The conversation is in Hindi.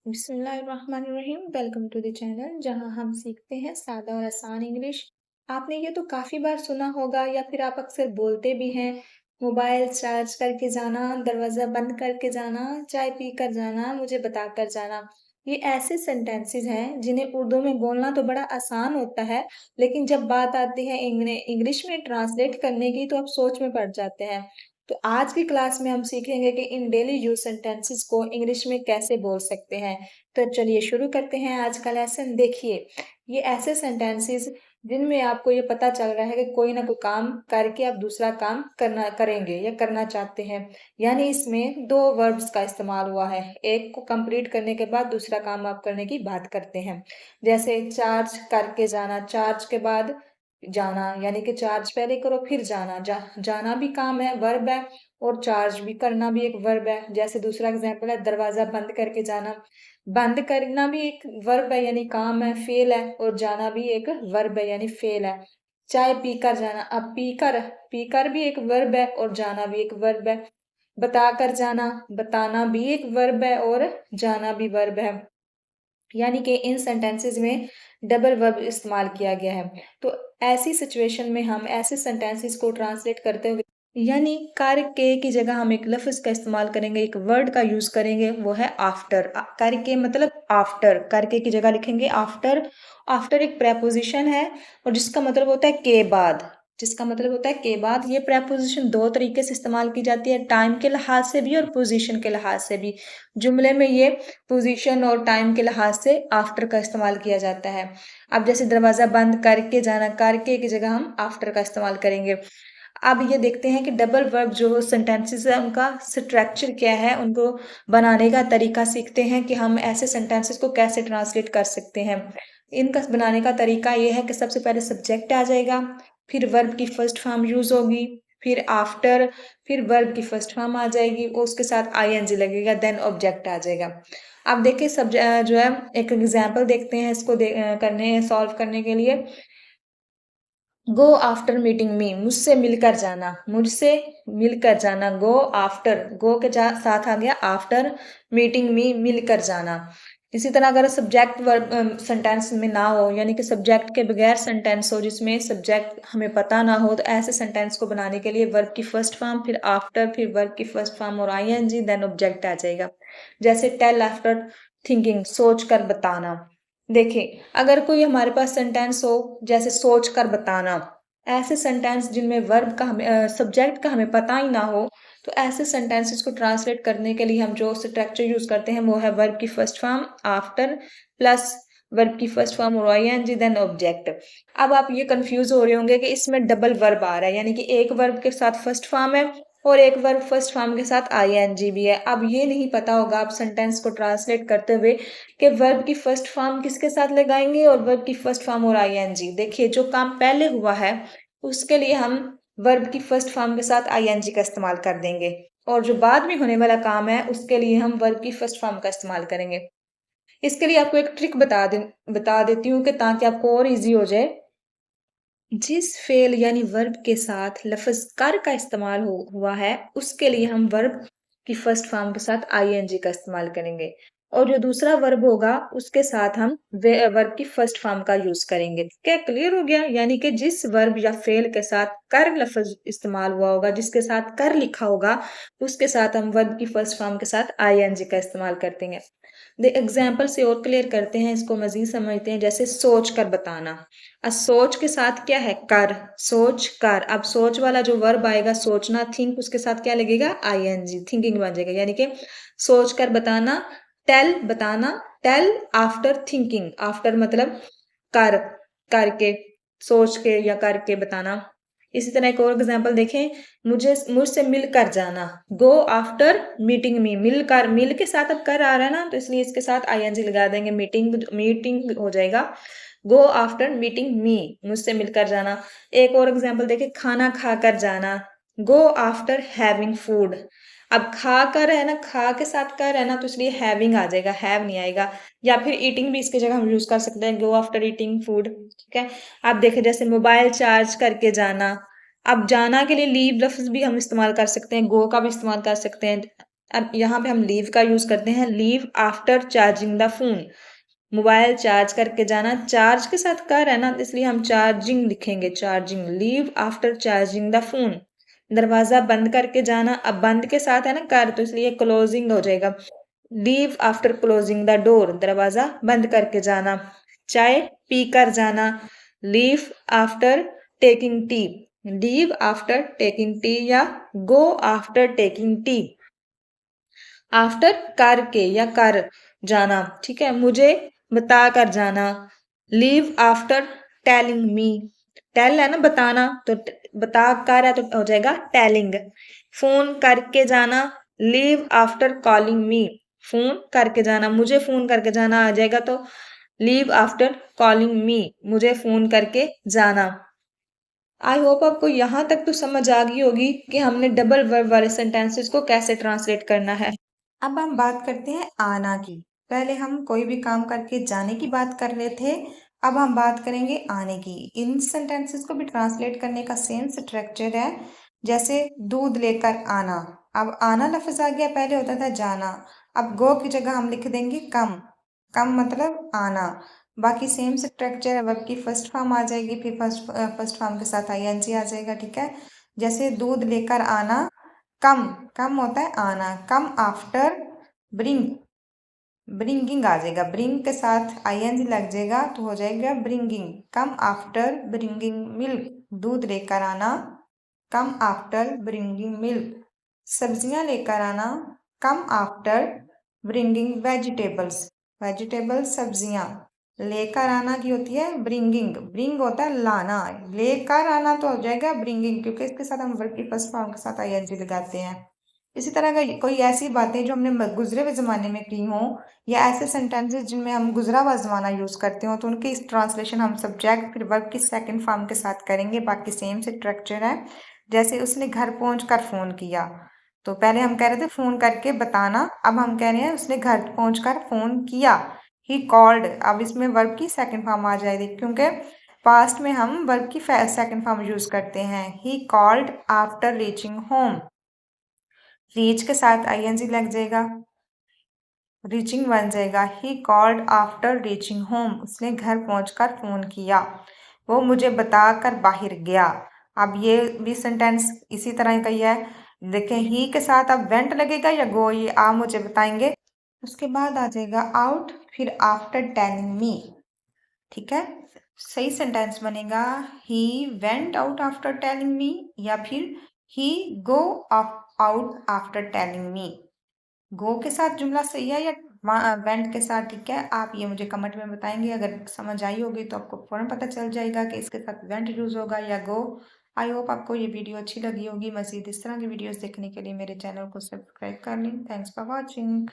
बिस्मिल्लाहिर्रहमानिर्रहीम। वेलकम टू द चैनल जहां हम सीखते हैं सादा और आसान इंग्लिश। आपने ये तो काफ़ी बार सुना होगा या फिर आप अक्सर बोलते भी हैं। मोबाइल चार्ज करके जाना, दरवाज़ा बंद करके जाना, चाय पी कर जाना, मुझे बता कर जाना। ये ऐसे सेंटेंसेस हैं जिन्हें उर्दू में बोलना तो बड़ा आसान होता है, लेकिन जब बात आती है इंग्लिश में ट्रांसलेट करने की तो आप सोच में पड़ जाते हैं। तो आज की क्लास में हम सीखेंगे कि इन डेली यूज सेंटेंसेस को इंग्लिश में कैसे बोल सकते हैं। तो चलिए शुरू करते हैं आज का लेसन। देखिए, ये ऐसे सेंटेंसेस जिनमें आपको ये पता चल रहा है कि कोई ना कोई काम करके आप दूसरा काम करना करेंगे या करना चाहते हैं। यानी इसमें दो वर्ब्स का इस्तेमाल हुआ है। एक को कंप्लीट करने के बाद दूसरा काम आप करने की बात करते हैं। जैसे चार्ज करके जाना, चार्ज के बाद जाना, यानी कि चार्ज पहले करो फिर जाना। जाना भी काम है, वर्ब है, और चार्ज भी करना भी एक वर्ब है। जैसे दूसरा एग्जांपल है दरवाजा बंद करके जाना। बंद करना भी एक वर्ब है यानी काम है, फेल है, और जाना भी एक वर्ब है यानी फेल है। चाय पीकर जाना, अब पीकर, पीकर भी एक वर्ब है और जाना भी एक वर्ब है। बताकर जाना, बताना भी एक वर्ब है और जाना भी वर्ब है। यानी कि इन सेंटेंसेस में डबल वर्ब इस्तेमाल किया गया है। तो ऐसी सिचुएशन में हम ऐसे सेंटेंसेस को ट्रांसलेट करते हुए यानी कर के की जगह हम एक लफ्ज़ का इस्तेमाल करेंगे, एक वर्ड का यूज़ करेंगे, वो है आफ्टर। कर के मतलब आफ्टर, करके की जगह लिखेंगे आफ्टर। आफ्टर एक प्रेपोजिशन है और जिसका मतलब होता है के बाद, जिसका मतलब होता है के बाद। ये प्रेपोजिशन दो तरीके से इस्तेमाल की जाती है, टाइम के लिहाज से भी और पोजीशन के लिहाज से भी। जुमले में ये पोजीशन और टाइम के लिहाज से आफ्टर का इस्तेमाल किया जाता है। अब जैसे दरवाज़ा बंद करके जाना, करके की जगह हम आफ्टर का इस्तेमाल करेंगे। अब ये देखते हैं कि डबल वर्ब जो सेंटेंसेस है उनका स्ट्रक्चर क्या है, उनको बनाने का तरीका सीखते हैं कि हम ऐसे सेंटेंसेस को कैसे ट्रांसलेट कर सकते हैं। इनका बनाने का तरीका ये है कि सबसे पहले सब्जेक्ट आ जाएगा, फिर वर्ब की फर्स्ट फॉर्म यूज़ होगी, फिर आफ्टर, फिर वर्ब की फर्स्ट फॉर्म आ जाएगी और उसके साथ आईएनजी लगेगा, देन ऑब्जेक्ट आ जाएगा। अब देखिए सब जो है एक एग्जाम्पल देखते हैं इसको करने सॉल्व करने के लिए। गो आफ्टर मीटिंग मी, मुझसे मिलकर जाना, मुझसे मिलकर जाना। गो आफ्टर, गो के साथ आ गया आफ्टर, मीटिंग मी मिलकर जाना। इसी तरह अगर सब्जेक्ट वर्ब सेंटेंस में ना हो, यानी कि सब्जेक्ट के बगैर सेंटेंस हो जिसमें सब्जेक्ट हमें पता ना हो, तो ऐसे सेंटेंस को बनाने के लिए वर्ब की फर्स्ट फॉर्म, फिर आफ्टर, फिर वर्ब की फर्स्ट फॉर्म और आईएनजी, देन ऑब्जेक्ट आ जाएगा। जैसे टेल आफ्टर थिंकिंग, सोच कर बताना। देखिए, अगर कोई हमारे पास सेंटेंस हो जैसे सोच कर बताना, ऐसे सेंटेंस जिनमें वर्ब का हमें सब्जेक्ट का हमें पता ही ना हो, तो ऐसे सेंटेंसेस को ट्रांसलेट करने के लिए हम जो स्ट्रक्चर यूज करते हैं वो है वर्ब की first form after plus verb की फर्स्ट फॉर्म और आईएनजी देन ऑब्जेक्ट। अब आप ये कंफ्यूज हो रहे होंगे कि इसमें डबल वर्ब आ रहा है, यानी कि एक वर्ब के साथ फर्स्ट फॉर्म है और एक वर्ब फर्स्ट फॉर्म के साथ आईएनजी भी है। अब ये नहीं पता होगा आप सेंटेंस को ट्रांसलेट करते हुए कि वर्ब की फर्स्ट फॉर्म किसके साथ लगाएंगे और वर्ब की फर्स्ट फॉर्म और आईएनजी। देखिए, जो काम पहले हुआ है उसके लिए हम वर्ब की फर्स्ट फॉर्म के साथ आईएनजी का इस्तेमाल कर देंगे, और जो बाद में होने वाला काम है उसके लिए हम वर्ब की फर्स्ट फॉर्म का इस्तेमाल करेंगे। इसके लिए आपको एक ट्रिक बता देती हूँ कि ताकि आपको और इजी हो जाए। जिस फेल यानी वर्ब के साथ लफ्ज कर का इस्तेमाल हुआ है उसके लिए हम वर्ब की फर्स्ट फॉर्म के साथ आईएनजी का इस्तेमाल करेंगे, और जो दूसरा वर्ब होगा उसके साथ हम वर्ब की फर्स्ट फॉर्म का यूज करेंगे। क्या क्लियर हो गया? यानी कि जिस वर्ब या फेल के साथ कर लफ्ज इस्तेमाल हुआ होगा, जिसके साथ कर लिखा होगा, उसके साथ हम वर्ब की फर्स्ट फॉर्म के साथ आईएनजी का इस्तेमाल करते हैं। दे एग्जाम्पल से और क्लियर करते हैं, इसको मजीद समझते हैं। जैसे सोच कर बताना, अब सोच के साथ क्या है? कर, सोच कर। अब सोच वाला जो वर्ब आएगा सोचना, थिंक, उसके साथ क्या लगेगा? आईएनजी, थिंकिंग बन जाएगा। यानी कि सोच कर बताना, टेल बताना, टेल आफ्टर थिंकिंग। आफ्टर मतलब कर, करके, सोच के या करके बताना। इसी तरह एक और एग्जाम्पल देखें, मुझसे मिलकर जाना, गो आफ्टर मीटिंग मी। मिलकर, मिल के साथ अब कर आ रहा है ना, तो इसलिए इसके साथ आईएनजी लगा देंगे, मीटिंग मीटिंग हो जाएगा। गो आफ्टर मीटिंग मी, मुझसे मिलकर जाना। एक और एग्जाम्पल देखें, खाना खाकर जाना, गो आफ्टर हैविंग फूड। अब खा कर है ना, खा के साथ कर है ना, तो इसलिए हैविंग आ जाएगा, हैव नहीं आएगा। या फिर ईटिंग भी इसकी जगह हम यूज कर सकते हैं, गो आफ्टर ईटिंग फूड। ठीक है। आप देखें जैसे मोबाइल चार्ज करके जाना, अब जाना के लिए लीव लफ्ज भी हम इस्तेमाल कर सकते हैं, गो का भी इस्तेमाल कर सकते हैं। अब यहाँ पे हम लीव का यूज़ करते हैं, leave after charging the phone. Mobile charge करके जाना, चार्ज के साथ कर है ना, तो इसलिए हम चार्जिंग लिखेंगे, charging. Leave after charging the phone. दरवाज़ा बंद करके जाना, अब बंद के साथ है ना कर, तो इसलिए क्लोजिंग हो जाएगा। Leave after closing the door, दरवाज़ा बंद करके जाना। चाय पी कर जाना, leave after taking tea. Leave after taking tea या go after taking tea. After करके या कर जाना, ठीक है। मुझे बता कर जाना, leave after telling me. Tell है ना बताना, तो बता कर है तो हो जाएगा टेलिंग। फोन करके जाना, leave after calling me. Phone करके जाना, मुझे फोन करके जाना आ जाएगा, तो लीव आफ्टर कॉलिंग मी, मुझे फोन करके जाना। आई होप आपको यहाँ तक तो समझ आ गई होगी कि हमने डबल वर्ब वाले सेंटेंसेस को कैसे ट्रांसलेट करना है। अब हम बात करते हैं आना की। पहले हम कोई भी काम करके जाने की बात कर रहे थे, अब हम बात करेंगे आने की। इन सेंटेंसेस को भी ट्रांसलेट करने का सेम स्ट्रक्चर है, जैसे दूध लेकर आना। अब आना लफ्ज आ गया, पहले होता था जाना। अब गो की जगह हम लिख देंगे कम। कम मतलब आना। बाकी सेम स्ट्रक्चर है, वर्ब की फर्स्ट फॉर्म आ जाएगी, फिर फर्स्ट फॉर्म के साथ आईएनजी आ जाएगा, ठीक है। जैसे दूध लेकर आना, कम, कम होता है आना। कम आफ्टर ब्रिंग, ब्रिंगिंग आ जाएगा, ब्रिंग के साथ आईएनजी लग जाएगा तो हो जाएगा bringing. Come after bringing milk, दूध लेकर आना, कम आफ्टर ब्रिंगिंग मिल्क। सब्जियां लेकर आना, come after bringing vegetables. Vegetables सब्जियां लेकर आना की होती है ब्रिंगिंग, ब्रिंग होता है लाना, लेकर आना तो हो जाएगा ब्रिंगिंग, क्योंकि इसके साथ हम वर्ब की फर्स्ट फॉर्म के साथ आईएनजी लगाते हैं। इसी तरह का कोई ऐसी बातें जो हमने गुजरे हुए ज़माने में की हों, या ऐसे सेंटेंसेस जिनमें हम गुजरा हुआ ज़माना यूज़ करते हो, तो उनकी ट्रांसलेशन हम सब्जेक्ट फिर वर्ब की सेकंड फॉर्म के साथ करेंगे। बाकी सेम स्ट्रक्चर है। जैसे उसने घर पहुंचकर फ़ोन किया, तो पहले हम कह रहे थे फ़ोन करके बताना, अब हम कह रहे हैं उसने घर पहुंचकर फ़ोन किया। ही कॉल्ड, अब इसमें वर्ब की सेकंड फॉर्म आ जाएगी, क्योंकि पास्ट में हम वर्ब की सेकंड फॉर्म यूज़ करते हैं। He called after reaching home. Reach के साथ आईएनजी लग जाएगा, रीचिंग बन जाएगा। He called after reaching home, उसने घर पहुंचकर फोन किया। वो मुझे बताकर बाहर गया। अब ये भी सेंटेंस इसी तरह का ही है। देखें, ही के साथ अब वेंट लगेगा या गो, ये आप मुझे बताएंगे। उसके बाद आ जाएगा आउट, फिर आफ्टर टेलिंग मी, ठीक है। सही सेंटेंस बनेगा he went out after telling me, या फिर he go out after telling me. Go के साथ जुमला सही है या वेंट के साथ, ठीक है। आप ये मुझे कमेंट में बताएंगे। अगर समझ आई होगी तो आपको फौरन पता चल जाएगा कि इसके साथ वेंट यूज होगा या गो। आई होप आपको ये वीडियो अच्छी लगी होगी। मजीद इस तरह की वीडियोस देखने के लिए मेरे चैनल को सब्सक्राइब कर लें। Thanks for watching.